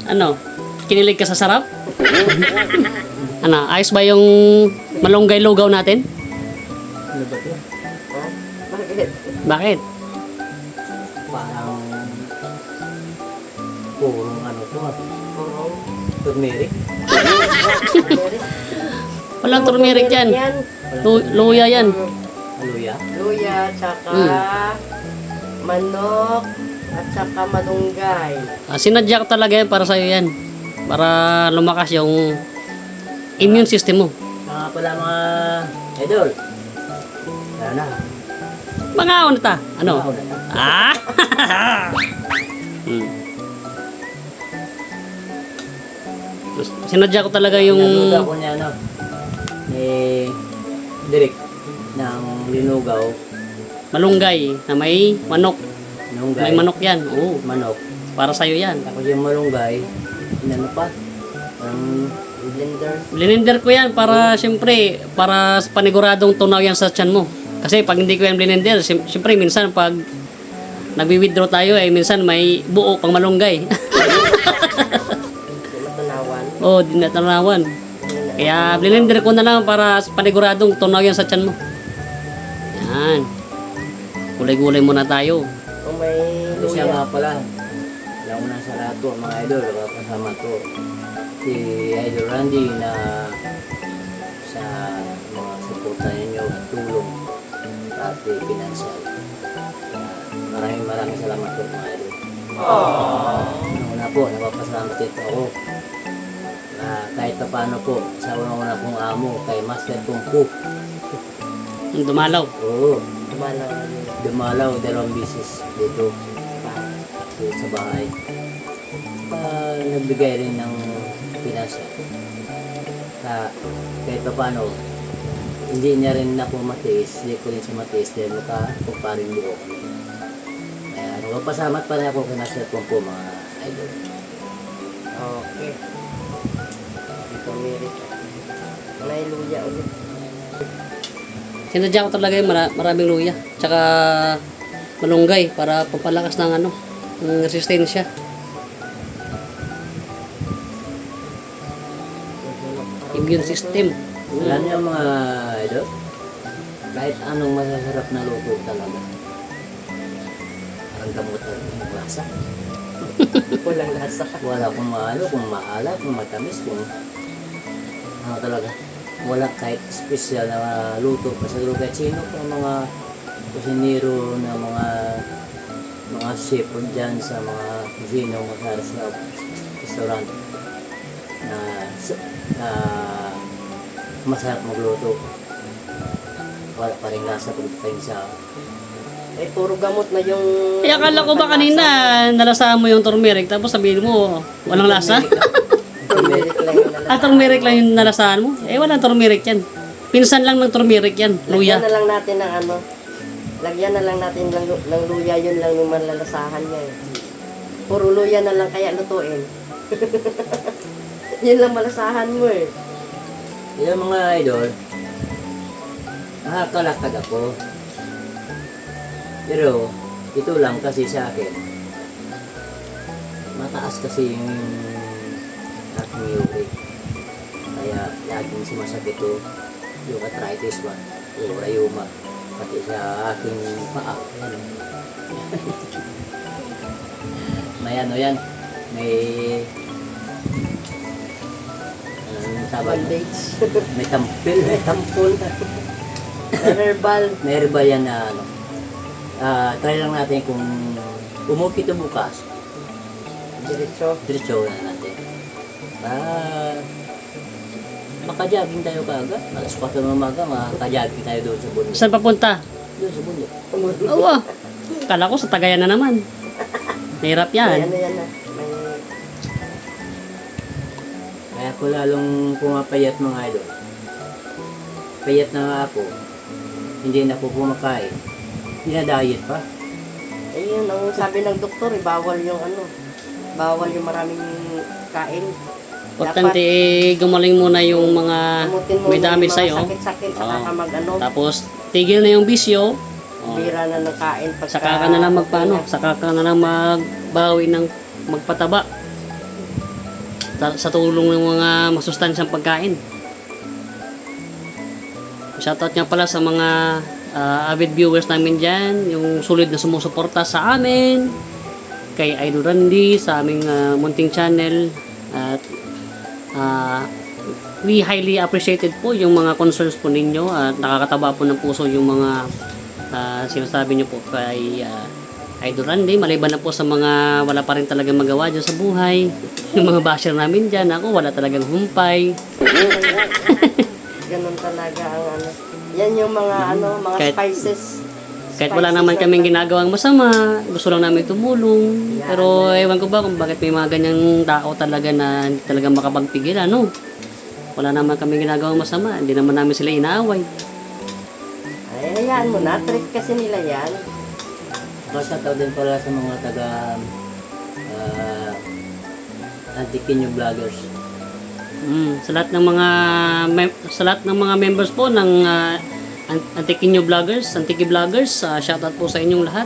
Ano? Kinilig ka sa sarap? Ano? Ayos ba yung malunggay lugaw natin? Ano ba ito? Ha? Bakit? Bakit? Parang purong ano to ah. Purong. Turmeric. Walang turmeric yan. Yan. Luya yan. Aluya. Luya, tsaka manok, at saka malunggay. Sinadya ko talaga yan para sa'yo yan. Para lumakas yung immune system mo. Mga pala mga idol. Tara na. Mga ano ta? Ano? Ako na na. Ah! Sinadya ko talaga yung Naluga ko niya ano. Ni Direk ng linugaw. malunggay na may manok. Malunggay. May manok yan. Oo. Manok. Para sa'yo yan. Tapos yung malunggay. Inano pa? Parang Blender. Blender ko yan para siyempre para paniguradong tunaw yan sa tiyan mo. Kasi pag hindi ko yan blender, siyempre minsan pag nagwi-withdraw tayo minsan may buo pang malunggay. Matanawan. Oh, di natanawan. Kaya blender ko na lang para paniguradong tunaw yan sa tiyan mo. Yan. Gulay-gulay muna tayo. Kung may siya luya. nga pala. Alam mo na sa lahat po mga idol. Kasama to. Si Idol Randy na sa mga suporta ninyo at tulong pati financial. Maraming salamat po mga idol. Una po, napapasalamat dito ako na kahit pa paano po sa una pong amo kay Master Kung Fu. Dumalaw. Oo, Dumalaw. dumalaw 2 beses dito sa bahay. Nagbigay rin ng pinasa. Kahit pa paano, hindi niya rin ako matiis, hindi ko rin siya matiis dahil makakumparing buo kami. Kaya nagpapasamat pa rin ako kay Master Kung Fu mga idol. Okay. Dito merit. May luya ulit. Sinadya ko talaga yung maraming luya. Tsaka malunggay para pampalakas ng ano, ng resistensya. Immune system. Alam niyo mga idol, kahit anong masasarap na luto talaga. Parang gamot na rin yung lasa. Walang lasa. Wala kung maalo, kung maalat, kung matamis, kung ano talaga. Wala kahit special na luto pa sa lugar. Sino pa mga kusinero na mga chef dyan sa mga kusino sa restaurant na masarap magluto. Wala pa rin lasa pagdating sa Eh, puro gamot na yung... Eh, akala ko ba kanina, nalasahan mo yung turmeric, tapos sabihin mo, walang lasa? Turmeric lang yung lalaki. Turmeric lang yung nalasahan mo? Eh, walang turmeric yan. Pinsan lang ng turmeric yan, luya. Lagyan na lang natin ng ano. Lagyan na lang natin ng luya, yun lang yung malalasahan niya eh. Puro luya na lang kaya lutuin. Yun lang malasahan mo eh. yung mga idol. Nakakalakad ako. Pero, ito lang kasi sa akin. Mataas kasi yung aking uric. Kaya, laging sumasakit to. Yung arthritis ba? Yung rayuma. Pati sa aking paa. Ayan. May ano yan. May... Anong tawag? Bandage. May tampil. May tampol. Herbal. May herbal yan na ano. Try lang natin kung umuwi ito bukas. Diretso. Diretso na natin. Makajogging tayo kaagad. Alas 4 ng umaga, makajogging tayo doon sa bundok. Saan papunta? Doon sa bundok. Oo. Kala ko sa Tagayan na naman. Mahirap May yan. ano yan na. May... Kaya ko lalong pumapayat mga idol. Payat na nga ako. Hindi na po kumakain. Dinadiet pa. Eh yun, ang sabi ng doktor, eh, bawal yung ano. Bawal yung maraming kain. Importante eh, gumaling muna yung mga Gamutin mo may damage yung sa'yo. mga sakit-sakit, saka Oo. ka mag-ano. Tapos, tigil na yung bisyo. Oh. Bira na ng kain. Pagka, Saka ka na lang magpaano, saka ka na lang magbawi ng magpataba. Sa tulong ng mga masustansyang pagkain. Shoutout nga pala sa mga avid viewers namin dyan, yung sulit na sumusuporta sa amin, kay Idol Randy, sa aming munting channel, at we highly appreciated po yung mga concerns po ninyo at nakakataba po ng puso yung mga sinasabi nyo po kay Idol Randy, maliban na po sa mga wala pa rin talagang magawa dyan sa buhay, yung mga basher namin dyan, ako wala talagang humpay. Ganun talaga ang ano. Yan yung mga ano, mga Kahit- spices. Kahit wala Spices naman na- kaming ginagawang masama, gusto lang namin tumulong. Yan. Pero ewan ko ba kung bakit may mga ganyang tao talaga na hindi talaga makapagpigil, ano? Wala naman kaming ginagawang masama, hindi naman namin sila inaaway. Ay, hayaan mo na. Trick kasi nila yan. Basta tao din pala sa mga taga antikinyo vloggers. Sa lahat ng mga members po ng Antikinyo Vloggers, Antiki Vloggers, shoutout po sa inyong lahat.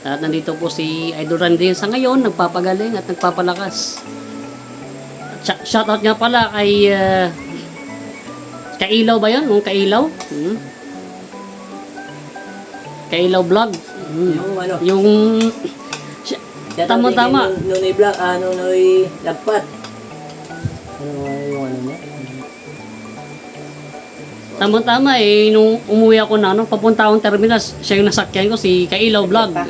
At nandito po si Idol Randy sa ngayon, nagpapagaling at nagpapalakas. Shoutout nga pala kay Kailaw ba yun? Kailaw? Kailaw Vlog. Yung ano, Yung tama-tama. Nunoy vlog, nunoy lagpat. Ano yung ano niya? Tama-tama eh, nung umuwi ako na, papunta akong terminal, siya yung nasakyan ko, si Kailaw Vlog. Ayaw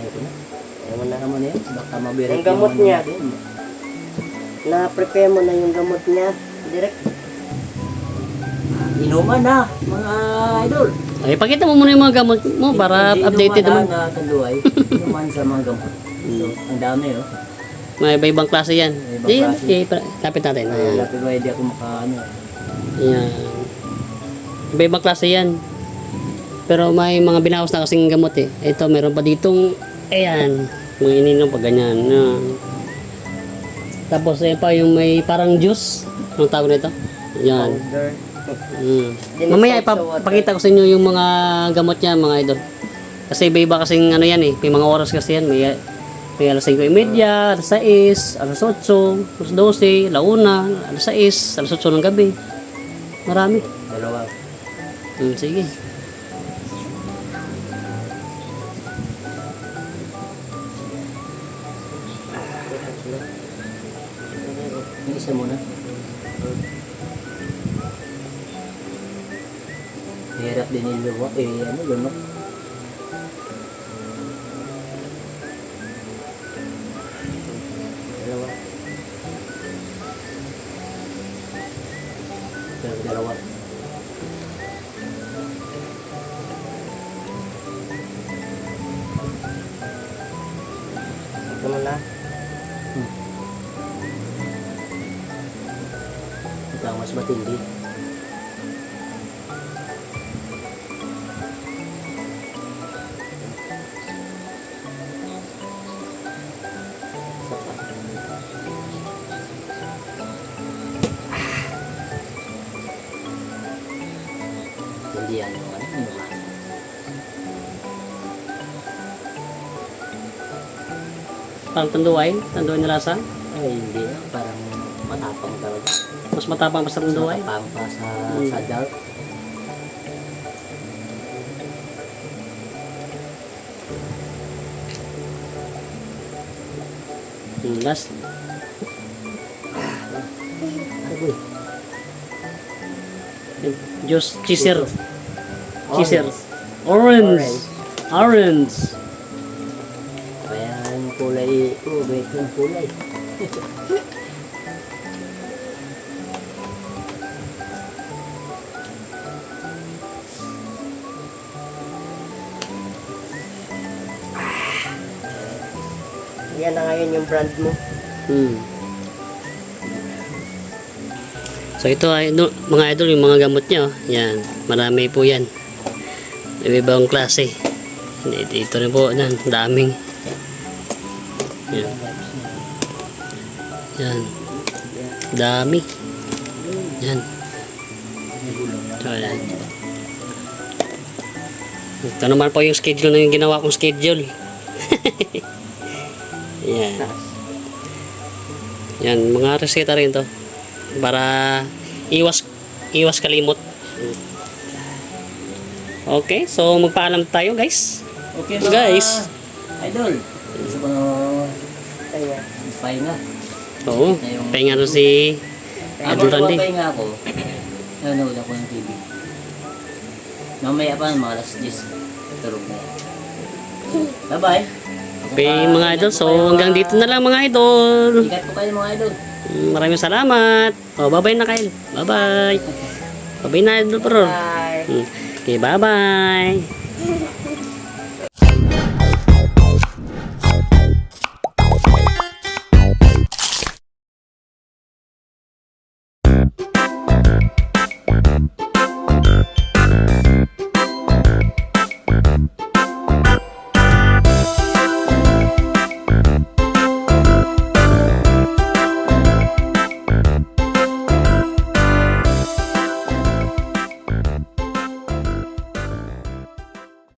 ko na. Ayaw mo na naman yan. Baka mabirit Yung gamot niya. natin. Na-prepare mo na yung gamot niya. Direct. Inuman na, mga idol. Ay, pakita mo muna yung mga gamot mo para Hindi updated inuman naman. na tanduay. Inuman sa mga gamot. So, ang dami oh. May iba-ibang klase yan. May ibang klase. Lapit natin. Ayan. Lapit ba hindi ako makaano. Ayan. Iba-ibang klase yan. Pero may mga binawas na kasing gamot eh. Ito, meron pa ditong, ayan, mga ininom pa ganyan. Ayan. Tapos, ayan pa yung may parang juice. Anong tawag nito? Ayan. Powder. Mamaya ipapakita ko sa inyo yung mga gamot niya, mga idol. Kasi iba-iba kasing ano yan eh. May mga oras kasi yan. May alas 5:30, alas 6, alas 8, alas 12, alauna, alas 6, alas 8 ng gabi. Marami. Dalawa. Sige. Yung isa muna. Hirap din yung luwa. Ano, lunok. Dalawa. Dalawa. Ito mo na. Ito ang mas matindi. Hindi yan yung ano, yung ano. Parang tanduay na lasa. Ay, hindi. Parang matapang talaga. Mas matapang pa sa tanduay. Matapang pa sa dark. Last. Ay, boy. Juice, cheeser. Cheeser. Orange. Orange. Kaya yung kulay ko, wait yung kulay. Yan na ngayon yung brand mo. So ito ay mga idol, yung mga gamot niya. Yan, marami po yan. Iba-ibang klase. Ito rin po, yan, daming. Yan. Yan. Dami. Yan. So, yan. Ito naman po yung schedule na yung ginawa kong schedule. Yan. Yan, mga reseta rin to. Para iwas kalimot. Okay, so magpaalam tayo guys. Okay Guys. Idol. Gusto ko Kaya, pahinga. Oo, pahinga rin si Idol Randy. Pahinga ako. Nanonood ako ng TV. Mamaya pa mga alas 10. Tulog na yan. Bye-bye. Okay mga idol, so hanggang dito na lang mga idol. Ingat po kayo mga idol. Maraming salamat. Oh, bye-bye na Kyle. Bye-bye. Bye-bye na idol bro. bye. Okay, bye-bye.